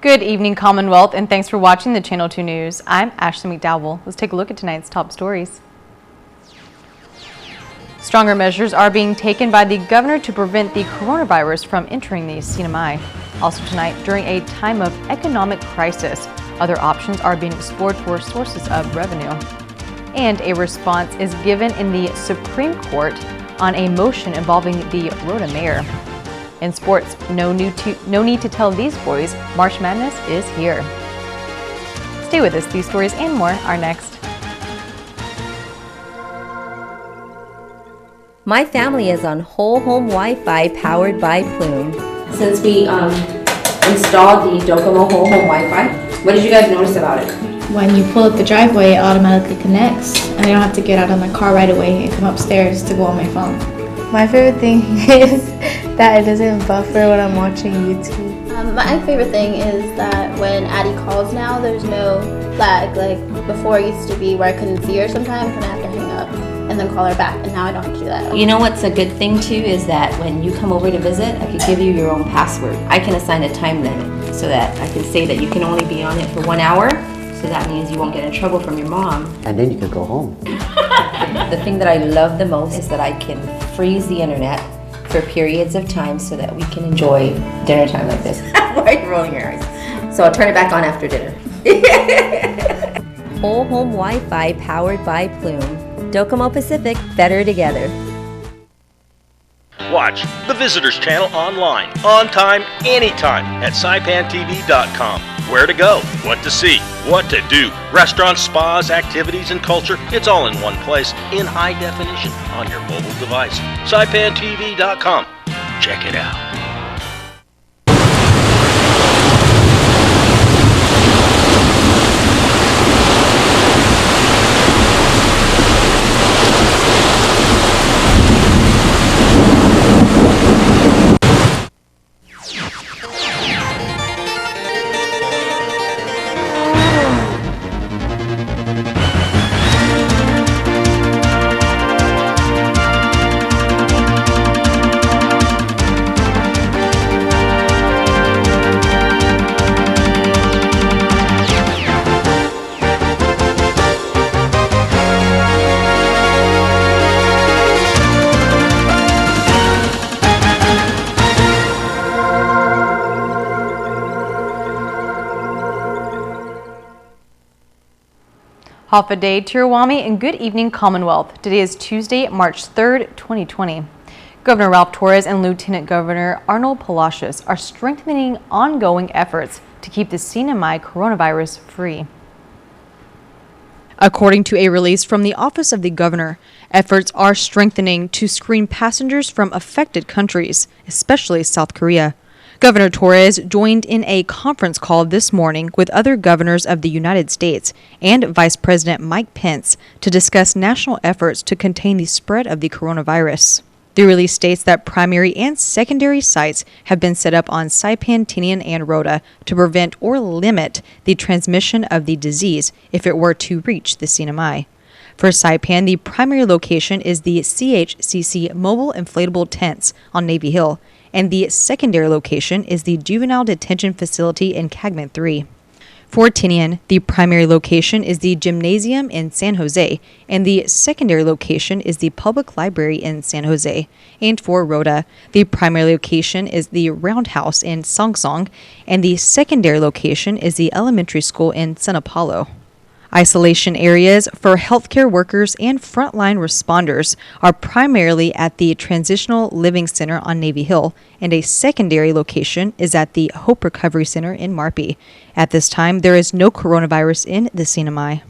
Good evening, Commonwealth, and thanks for watching the Channel 2 News. I'm Ashley McDowell. Let's take a look at tonight's top stories. Stronger measures are being taken by the governor to prevent the coronavirus from entering the CNMI. Also tonight, during a time of economic crisis, other options are being explored for sources of revenue. And a response is given in the Supreme Court on a motion involving the Rota Mayor. In sports, no need to tell these boys March Madness is here. Stay with us. These stories and more are next. My family is on whole home Wi-Fi powered by Plume. Since we installed the Docomo whole home Wi-Fi, what did you guys notice about it? When you pull up the driveway, it automatically connects, and I don't have to get out of my car right away and come upstairs to go on my phone. My favorite thing is that it doesn't buffer when I'm watching YouTube. My favorite thing is that when Addie calls now, there's no lag. Like before it used to be where I couldn't see her sometimes and I have to hang up and then call her back, and now I don't have to do that. You know what's a good thing too is that when you come over to visit, I could give you your own password. I can assign a time limit so that I can say that you can only be on it for 1 hour. So that means you won't get in trouble from your mom. And then you can go home. The thing that I love the most is that I can freeze the internet for periods of time so that we can enjoy dinner time like this. Why are you rolling your eyes? So I'll turn it back on after dinner. Whole home Wi-Fi powered by Plume. Docomo Pacific, better together. Watch the Visitors Channel online, on time, anytime at saipantv.com. Where to go, what to see, what to do, restaurants, spas, activities, and culture, it's all in one place, in high definition, on your mobile device. saipantv.com. Check it out. Hafa Day, Tirawami, and good evening, Commonwealth. Today is Tuesday, March 3rd, 2020. Governor Ralph Torres and Lieutenant Governor Arnold Palacios are strengthening ongoing efforts to keep the CNMI coronavirus free. According to a release from the Office of the Governor, efforts are strengthening to screen passengers from affected countries, especially South Korea. Governor Torres joined in a conference call this morning with other governors of the United States and Vice President Mike Pence to discuss national efforts to contain the spread of the coronavirus. The release states that primary and secondary sites have been set up on Saipan, Tinian, and Rota to prevent or limit the transmission of the disease if it were to reach the CNMI. For Saipan, the primary location is the CHCC Mobile Inflatable Tents on Navy Hill, and the secondary location is the Juvenile Detention Facility in Cagman 3. For Tinian, the primary location is the Gymnasium in San Jose, and the secondary location is the Public Library in San Jose. And for Rota, the primary location is the Roundhouse in Songsong, and the secondary location is the elementary school in San Apollo. Isolation areas for healthcare workers and frontline responders are primarily at the Transitional Living Center on Navy Hill, and a secondary location is at the Hope Recovery Center in Marpy. At this time, there is no coronavirus in the CNMI.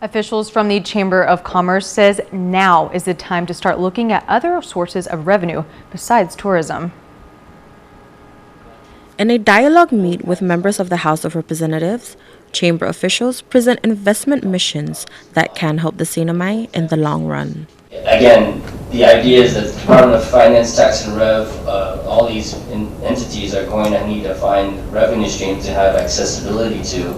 Officials from the Chamber of Commerce says now is the time to start looking at other sources of revenue besides tourism. In a dialogue meet with members of the House of Representatives, Chamber officials present investment missions that can help the CNMI in the long run. Again, the idea is that the Department of Finance, Tax and Rev, all these entities are going to need to find revenue streams to have accessibility to,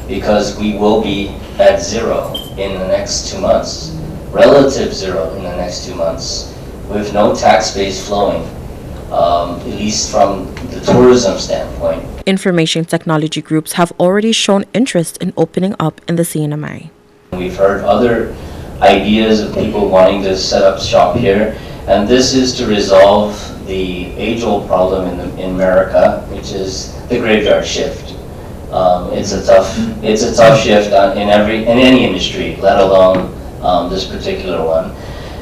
because we will be at zero in the next 2 months, relative zero in the next 2 months, with no tax base flowing. at least from the tourism standpoint. Information technology groups have already shown interest in opening up in the CNMI. We've heard other ideas of people wanting to set up shop here, and this is to resolve the age-old problem in America, which is the graveyard shift. It's a tough shift in any industry, let alone this particular one.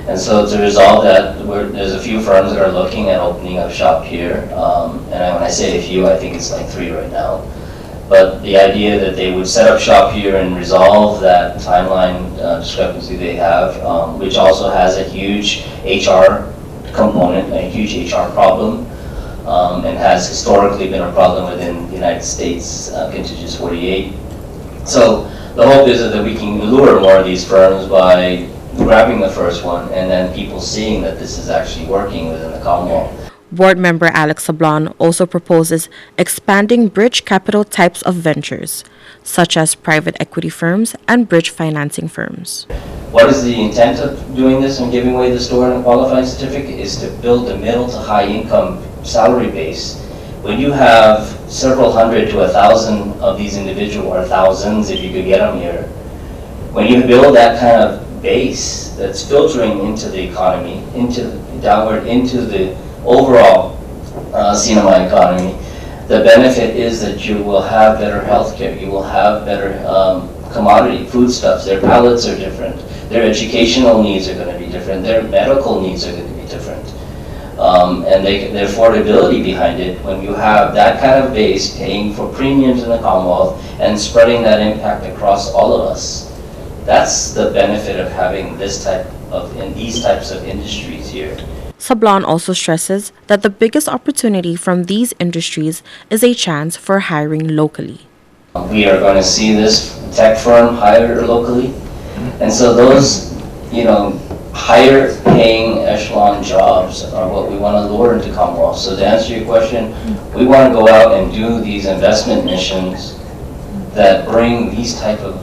And so to resolve that, there's a few firms that are looking at opening up shop here. And when I say a few, I think it's like 3 right now. But the idea that they would set up shop here and resolve that timeline discrepancy they have, which also has a huge HR component, a huge HR problem, and has historically been a problem within the United States, contiguous 48. So the hope is that we can lure more of these firms by grabbing the first one and then people seeing that this is actually working within the Commonwealth. Board member Alex Sablon also proposes expanding bridge capital types of ventures, such as private equity firms and bridge financing firms. What is the intent of doing this and giving away the store and qualifying certificate is to build a middle to high income salary base. When you have several hundred to 1,000 of these individuals, or thousands if you could get them here, when you build that kind of base that's filtering into the economy, downward into the overall CNMI economy, the benefit is that you will have better healthcare, you will have better commodity foodstuffs. Their palates are different, their educational needs are going to be different, their medical needs are going to be different, and their affordability behind it. When you have that kind of base paying for premiums in the Commonwealth and spreading that impact across all of us, that's the benefit of having these types of industries here. Sablon also stresses that the biggest opportunity from these industries is a chance for hiring locally. We are going to see this tech firm hire locally, and so those, higher paying echelon jobs are what we want to lure into Commonwealth. So to answer your question, we want to go out and do these investment missions that bring these type of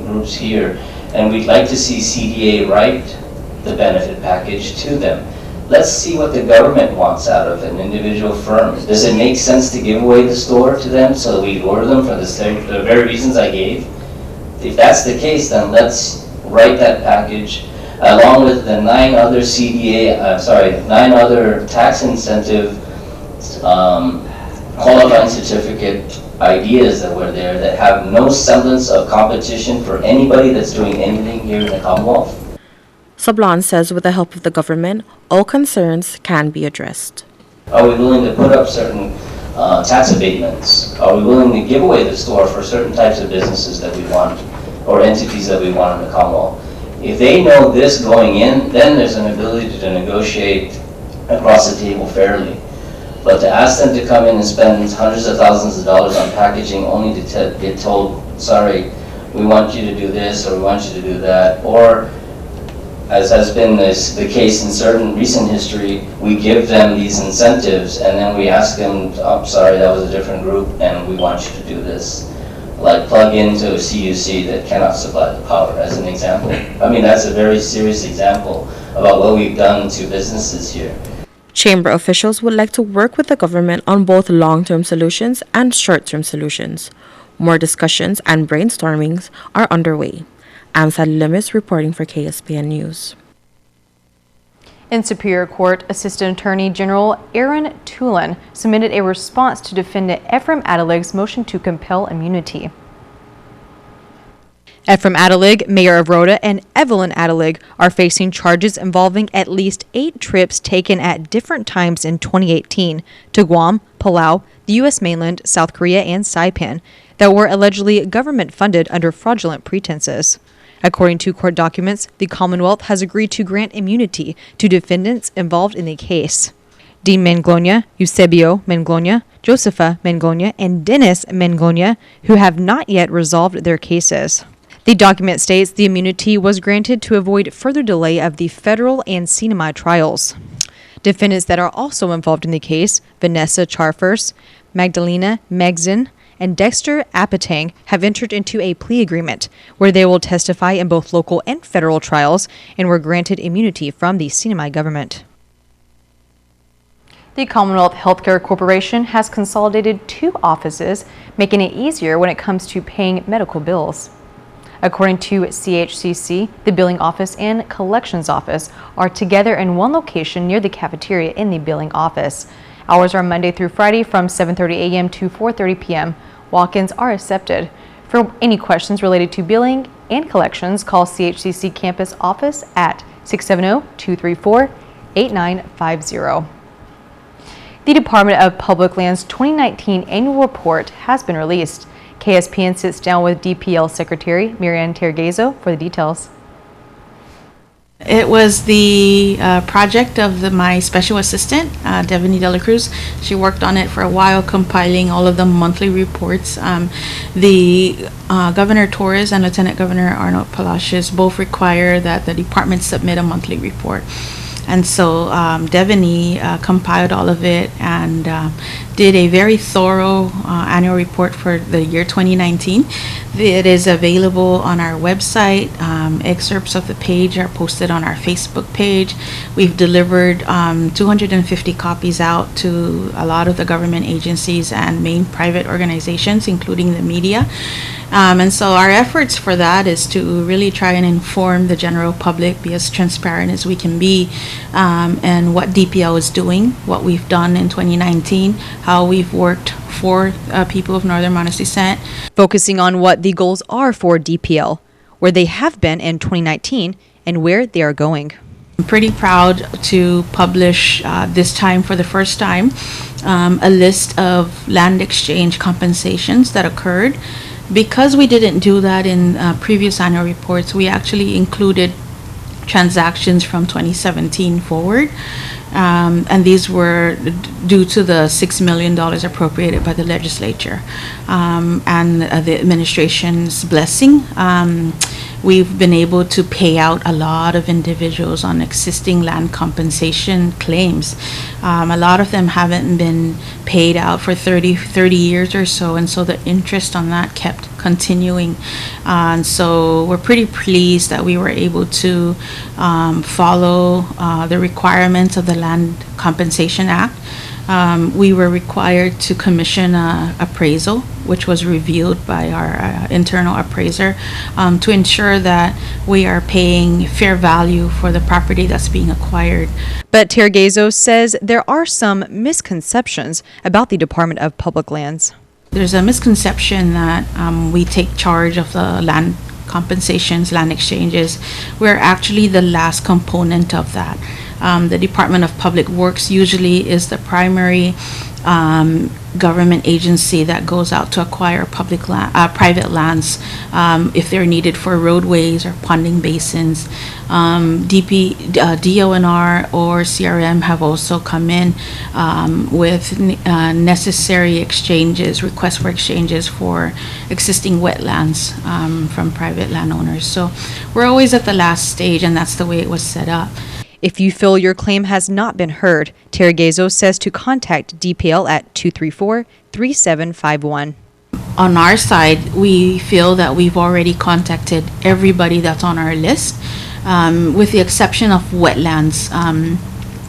groups here, and we'd like to see CDA write the benefit package to them. Let's see what the government wants out of an individual firm. Does it make sense to give away the store to them so we lure them for the very reasons I gave? If that's the case, then let's write that package along with the 9 other tax incentive qualifying certificate ideas that were there that have no semblance of competition for anybody that's doing anything here in the Commonwealth. Sablon says with the help of the government, all concerns can be addressed. Are we willing to put up certain tax abatements? Are we willing to give away the store for certain types of businesses that we want or entities that we want in the Commonwealth? If they know this going in, then there's an ability to negotiate across the table fairly. But to ask them to come in and spend hundreds of thousands of dollars on packaging only to get told, sorry, we want you to do this or we want you to do that, or as has been the case in certain recent history, we give them these incentives and then we ask them, I'm sorry, that was a different group and we want you to do this. Like plug into a CUC that cannot supply the power, as an example. I mean, that's a very serious example about what we've done to businesses here. Chamber officials would like to work with the government on both long-term solutions and short-term solutions. More discussions and brainstormings are underway. I'm Sally Lemis reporting for KSPN News. In Superior Court, Assistant Attorney General Aaron Tulin submitted a response to defendant Ephraim Adalig's motion to compel immunity. Ephraim Adalig, Mayor of Rota, and Evelyn Adalig are facing charges involving at least 8 trips taken at different times in 2018 to Guam, Palau, the U.S. mainland, South Korea, and Saipan that were allegedly government-funded under fraudulent pretenses. According to court documents, the Commonwealth has agreed to grant immunity to defendants involved in the case. Dean Manglonia, Eusebio Manglonia, Josepha Manglonia, and Dennis Manglonia, who have not yet resolved their cases. The document states the immunity was granted to avoid further delay of the federal and CNMI trials. Defendants that are also involved in the case, Vanessa Charfers, Magdalena Megzin, and Dexter Apatang, have entered into a plea agreement where they will testify in both local and federal trials and were granted immunity from the CNMI government. The Commonwealth Healthcare Corporation has consolidated 2 offices, making it easier when it comes to paying medical bills. According to CHCC, the billing office and collections office are together in one location near the cafeteria in the billing office. Hours are Monday through Friday from 7:30 a.m. to 4:30 p.m. Walk-ins are accepted. For any questions related to billing and collections, call CHCC campus office at 670-234-8950. The Department of Public Lands 2019 annual report has been released. KSPN sits down with DPL Secretary Marianne Tergezo for the details. It was the project of my special assistant, Devaney Dela Cruz. She worked on it for a while, compiling all of the monthly reports. Governor Torres and Lieutenant Governor Arnold Palacios both require that the department submit a monthly report. And so Devaney compiled all of it and did a very thorough annual report for the year 2019. It is available on our website. Excerpts of the page are posted on our Facebook page. We've delivered 250 copies out to a lot of the government agencies and main private organizations, including the media. And so our efforts for that is to really try and inform the general public, be as transparent as we can be, and what DPL is doing, what we've done in 2019, how we've worked for people of Northern Mona's descent. Focusing on what the goals are for DPL, where they have been in 2019, and where they are going. I'm pretty proud to publish this time for the first time a list of land exchange compensations that occurred. Because we didn't do that in previous annual reports, we actually included transactions from 2017 forward. And these were due to the $6 million appropriated by the legislature and the administration's blessing. We've been able to pay out a lot of individuals on existing land compensation claims. A lot of them haven't been paid out for 30 years or so, and so the interest on that kept continuing. And so we're pretty pleased that we were able to follow the requirements of the Land Compensation Act. We were required to commission an appraisal, which was reviewed by our internal appraiser, to ensure that we are paying fair value for the property that's being acquired. But Tergezo says there are some misconceptions about the Department of Public Lands. There's a misconception that we take charge of the land compensations, land exchanges. We're actually the last component of that. The Department of Public Works usually is the primary government agency that goes out to acquire private lands if they're needed for roadways or ponding basins. DONR or CRM have also come in with necessary exchanges, requests for exchanges for existing wetlands from private landowners. So we're always at the last stage, and that's the way it was set up. If you feel your claim has not been heard, Tergezo says to contact DPL at 234-3751. On our side, we feel that we've already contacted everybody that's on our list, with the exception of wetlands.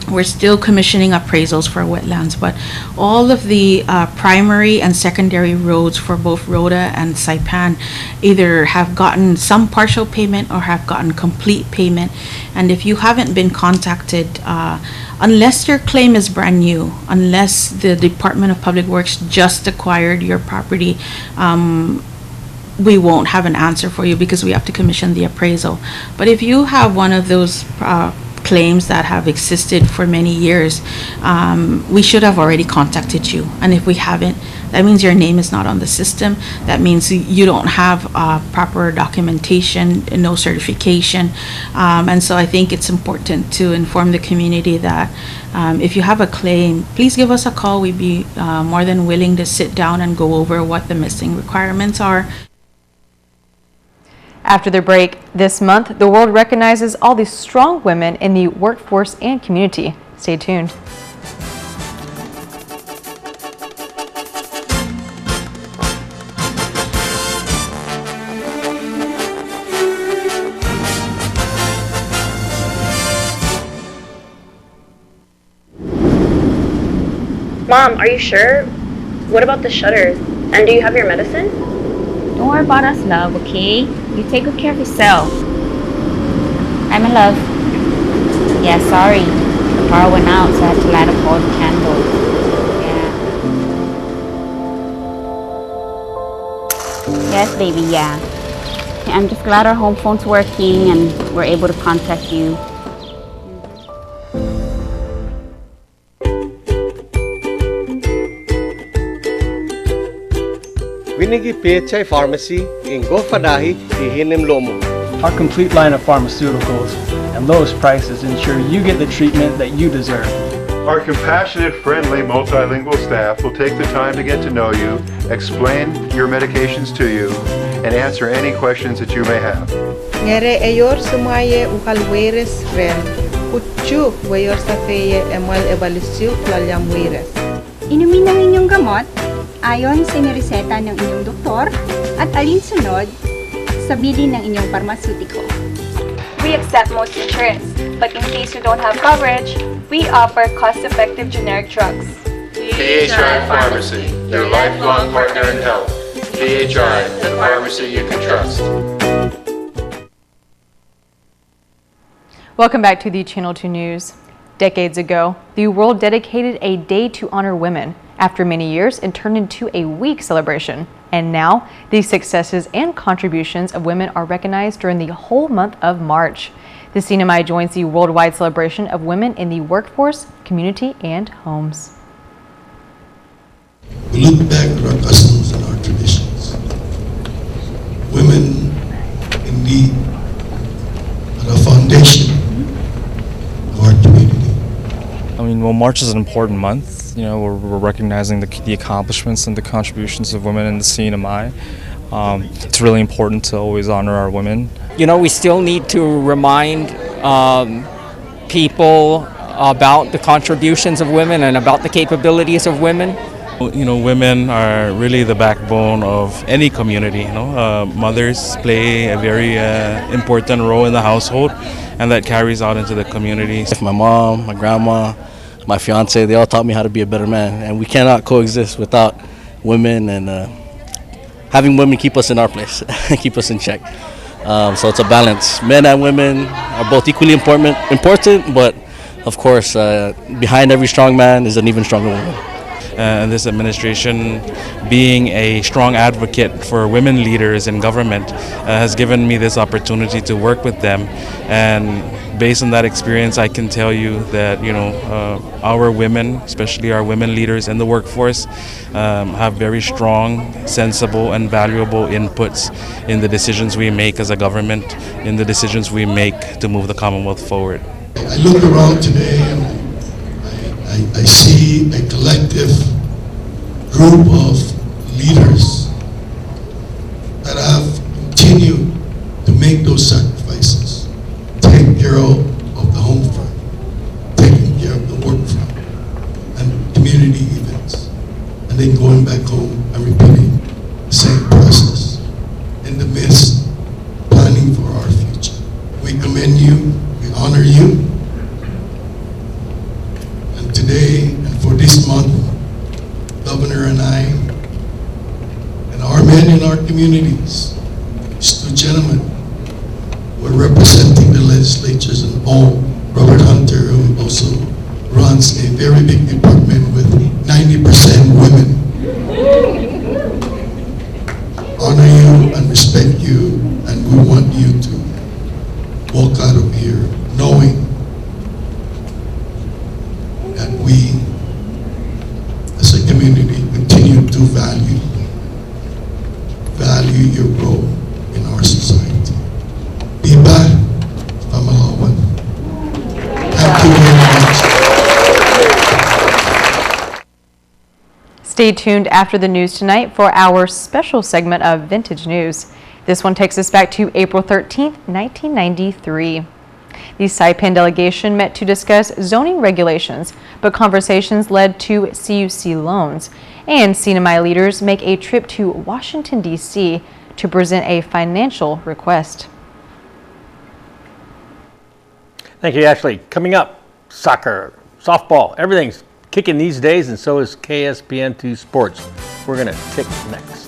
We're still commissioning appraisals for wetlands, but all of the primary and secondary roads for both Rota and Saipan either have gotten some partial payment or have gotten complete payment. And if you haven't been contacted, unless your claim is brand new, unless the Department of Public Works just acquired your property, we won't have an answer for you because we have to commission the appraisal. But if you have one of those claims that have existed for many years, we should have already contacted you. And if we haven't, that means your name is not on the system. That means you don't have proper documentation, no certification. And so I think it's important to inform the community that if you have a claim, please give us a call. We'd be more than willing to sit down and go over what the missing requirements are. After the break this month, the world recognizes all the strong women in the workforce and community. Stay tuned. Mom, are you sure? What about the shutters? And do you have your medicine? Don't worry about us, love, okay? You take good care of yourself. I'm in love. Yeah, sorry. The power went out, so I had to light up all the candles. Yeah. Yes, baby, yeah. I'm just glad our home phone's working and we're able to contact you. Winigi PHI Pharmacy in Gofadahi Ihinim Lomo. Our complete line of pharmaceuticals and lowest prices ensure you get the treatment that you deserve. Our compassionate, friendly, multilingual staff will take the time to get to know you, explain your medications to you, and answer any questions that you may have. Ngere ayor sumaye ukalweres ren, kutsu wayor sa feye emal ebalusyu klalyam weres. Inumin ang inyong gamot ayon sa inireseta ng inyong doktor at alinsunod sa bilin ng inyong pharmaceutical. We accept most insurance, but in case you don't have coverage, we offer cost-effective generic drugs. PHI Pharmacy, your lifelong partner in health. PHI, the pharmacy you can trust. Welcome back to the Channel 2 News. Decades ago, the world dedicated a day to honor women. After many years, it turned into a week celebration. And now, the successes and contributions of women are recognized during the whole month of March. The CNMI joins the worldwide celebration of women in the workforce, community, and homes. We look back at our customs and our traditions. Women, indeed, are the foundation of our community. I mean, well, March is an important month. You know, we're recognizing the accomplishments and the contributions of women in the CNMI. It's really important to always honor our women. You know, we still need to remind people about the contributions of women and about the capabilities of women. You know, women are really the backbone of any community. You know, mothers play a very important role in the household, and that carries out into the community. My mom, my grandma, my fiance, they all taught me how to be a better man, and we cannot coexist without women and having women keep us in our place, keep us in check. So it's a balance. Men and women are both equally important, but of course, behind every strong man is an even stronger woman. And this administration, being a strong advocate for women leaders in government, has given me this opportunity to work with them. And based on that experience, I can tell you that, you know, our women, especially our women leaders in the workforce, have very strong, sensible, and valuable inputs in the decisions we make as a government, in the decisions we make to move the Commonwealth forward. I look around today and I see a collective group of leaders that have continued to make those sacrifices, taking care of the home front, taking care of the work front, and community events, and then going back home and repeating the same process in the midst, planning for our future. We commend you, we honor you. Today and for this month, Governor and I and our men in our communities, these two gentlemen, were representing the legislatures and all. Robert Hunter, who also runs a very big department with 90% women. Honor you and respect you, and we want you to walk out of here knowing that we, as a community, continue to value your role in our society. Iba, Pamalawan. Thank you very much. Stay tuned after the news tonight for our special segment of Vintage News. This one takes us back to April 13th, 1993. The Saipan delegation met to discuss zoning regulations, but conversations led to CUC loans. And CNMI leaders make a trip to Washington, D.C. to present a financial request. Thank you, Ashley. Coming up, soccer, softball, everything's kicking these days, and so is KSPN2 Sports. We're going to tick next.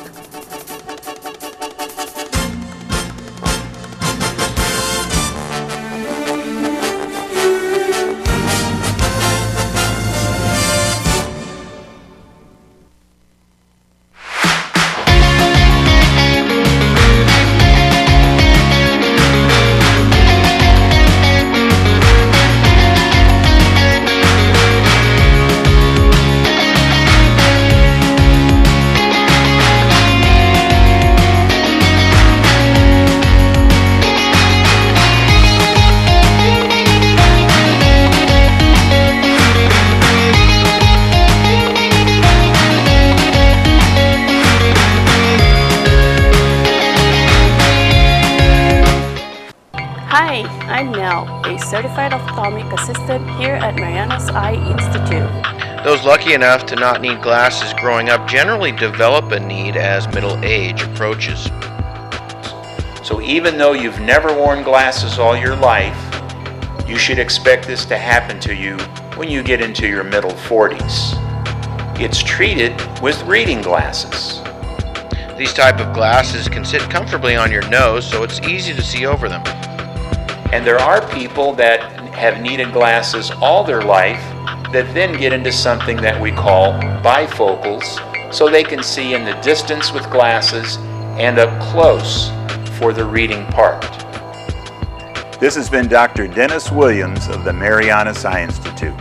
Hi, I'm Nell, a certified ophthalmic assistant here at Mariana's Eye Institute. Those lucky enough to not need glasses growing up generally develop a need as middle age approaches. So even though you've never worn glasses all your life, you should expect this to happen to you when you get into your middle 40s. It's treated with reading glasses. These type of glasses can sit comfortably on your nose, so it's easy to see over them. And there are people that have needed glasses all their life that then get into something that we call bifocals, so they can see in the distance with glasses and up close for the reading part. This has been Dr. Dennis Williams of the Mariana's Eye Institute.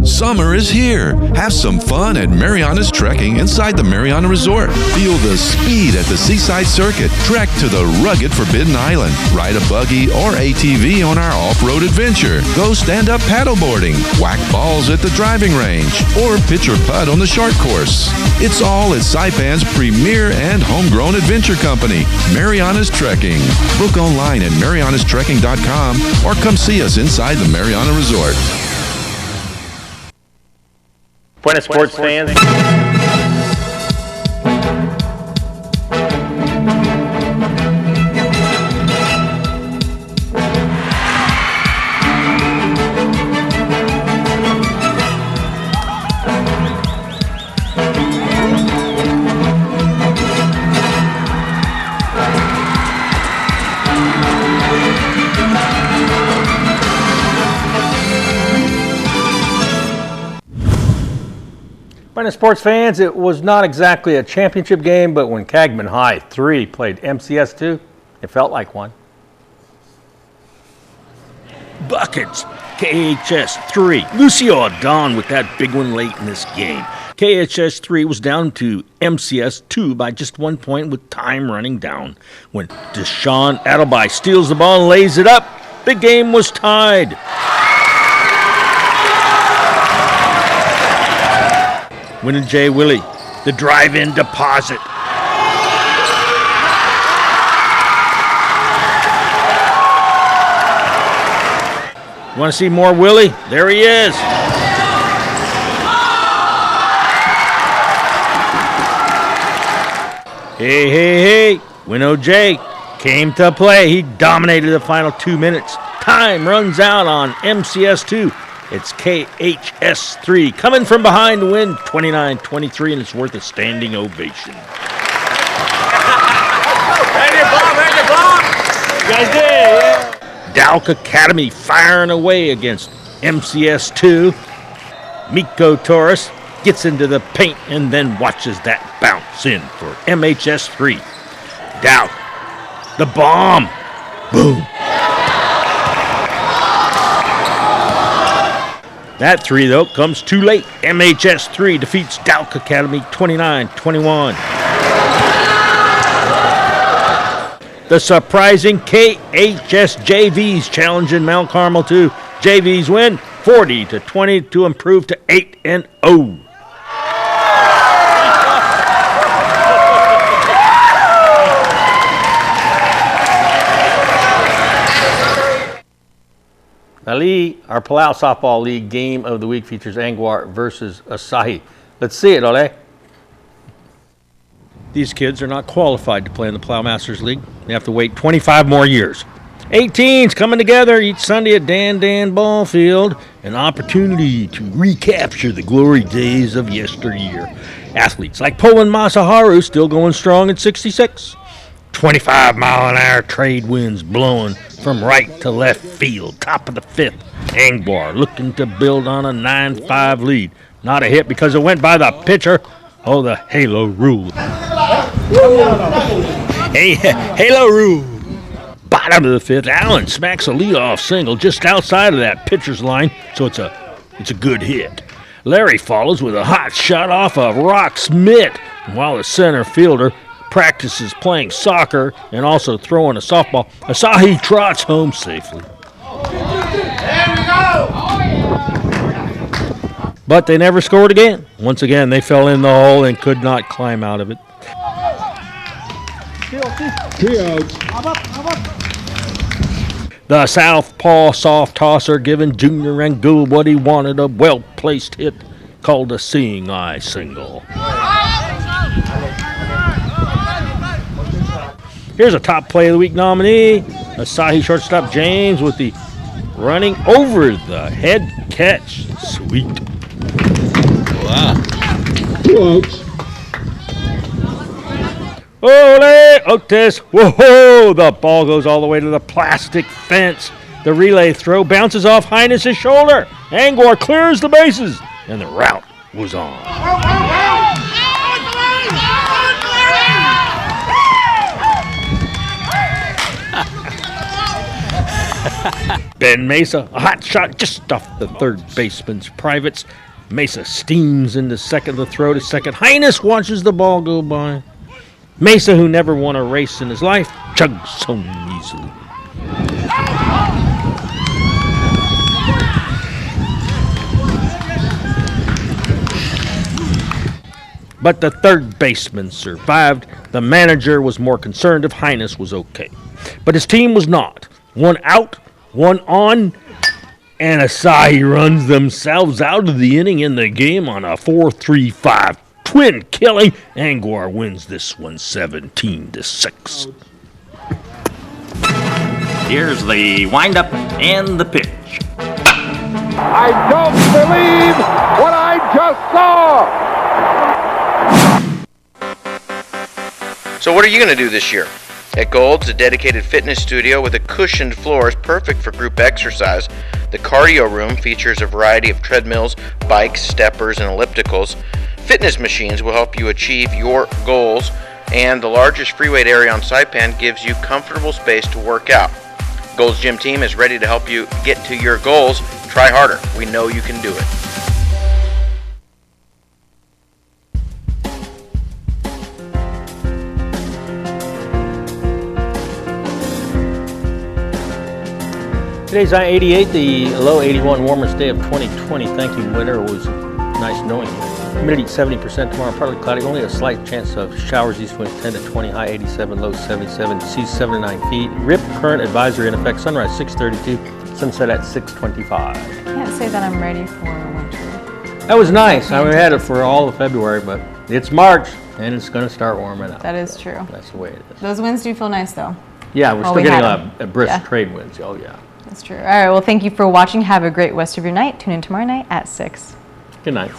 Summer is here. Have some fun at Mariana's Trekking inside the Mariana Resort. Feel the speed at the Seaside Circuit. Trek to the rugged Forbidden Island. Ride a buggy or ATV on our off-road adventure. Go stand-up paddleboarding. Whack balls at the driving range. Or pitch or putt on the short course. It's all at Saipan's premier and homegrown adventure company, Mariana's Trekking. Book online at marianastrekking.com or come see us inside the Mariana Resort. Buenas sports fans. Sports fans, it was not exactly a championship game, but when Cagman High 3 played MCS 2, it felt like one. Buckets, KHS 3. Lucio Adon with that big one late in this game. KHS 3 was down to MCS 2 by just 1 point with time running down. When Deshaun Adelby steals the ball and lays it up, the game was tied. Winning Jay Willie, the drive-in deposit. Want to see more Willie? There he is. Hey. Winnow Jay came to play. He dominated the final 2 minutes. Time runs out on MCS2. It's KHS 3 coming from behind to win 29-23, and it's worth a standing ovation. You guys did, yeah. Dalk Academy firing away against MCS 2. Miko Torres gets into the paint and then watches that bounce in for MHS 3. Dalk, the bomb. Boom. That 3, though, comes too late. MHS 3 defeats Dalk Academy 29-21. The surprising KHS JVs challenging Mount Carmel 2. JVs win 40-20 to improve to 8-0. Ali, our Palau Softball League game of the week features Angwar versus Asahi. Let's see it, Ole. These kids are not qualified to play in the Plowmasters League. They have to wait 25 more years. 18s coming together each Sunday at Dan Ball Field, an opportunity to recapture the glory days of yesteryear. Athletes like Poland Masaharu still going strong at 66. 25-mile-an-hour trade winds blowing from right to left field. Top of the fifth, Angbar looking to build on a 9-5 lead. Not a hit because it went by the pitcher. Oh, the halo rule. Hey, halo rule. Bottom of the fifth, Allen smacks a leadoff single just outside of that pitcher's line, so it's a good hit. Larry follows with a hot shot off of Rock's mitt, while the center fielder practices playing soccer and also throwing a softball. Asahi trots home safely. There we go! But they never scored again. Once again, they fell in the hole and could not climb out of it. 3 outs. The southpaw soft tosser giving Junior Rangul what he wanted, a well-placed hit called a seeing eye single. Here's a top play of the week nominee, Asahi shortstop James with the running over the head catch. Sweet. Wow. 2 outs. Ole Otis. Whoa! The ball goes all the way to the plastic fence. The relay throw bounces off Highness's shoulder. Angor clears the bases, and the route was on. Ben Mesa, a hot shot just off the third baseman's privates. Mesa steams into second, the throw to second. Highness watches the ball go by. Mesa, who never won a race in his life, chugs home easily. But the third baseman survived. The manager was more concerned if Highness was okay. But his team was not. One out, one on, and Asahi runs themselves out of the inning in the game on a 4-3-5 twin killing. Angor wins this one 17-6. Here's the windup and the pitch. I don't believe what I just saw! So what are you going to do this year? At Gold's, a dedicated fitness studio with a cushioned floor is perfect for group exercise. The cardio room features a variety of treadmills, bikes, steppers, and ellipticals. Fitness machines will help you achieve your goals, and the largest free weight area on Saipan gives you comfortable space to work out. Gold's Gym team is ready to help you get to your goals. Try harder. We know you can do it. Today's high 88, the low 81, warmest day of 2020. Thank you, winter. It was nice knowing you. Humidity 70% tomorrow, partly cloudy. Only a slight chance of showers, east winds 10 to 20, high 87, low 77, seas 7 to 9 feet. RIP current advisory in effect, sunrise 6:32, sunset at 6:25. Can't say that I'm ready for winter. That was nice. We had it for all of February, but it's March, and it's going to start warming up. That is true. That's the way it is. Those winds do feel nice, though. Yeah, we're Well, still we getting had 'em. a brisk Yeah. trade winds. Oh, yeah. That's true. All right, well, thank you for watching. Have a great rest of your night. Tune in tomorrow night at 6. Good night.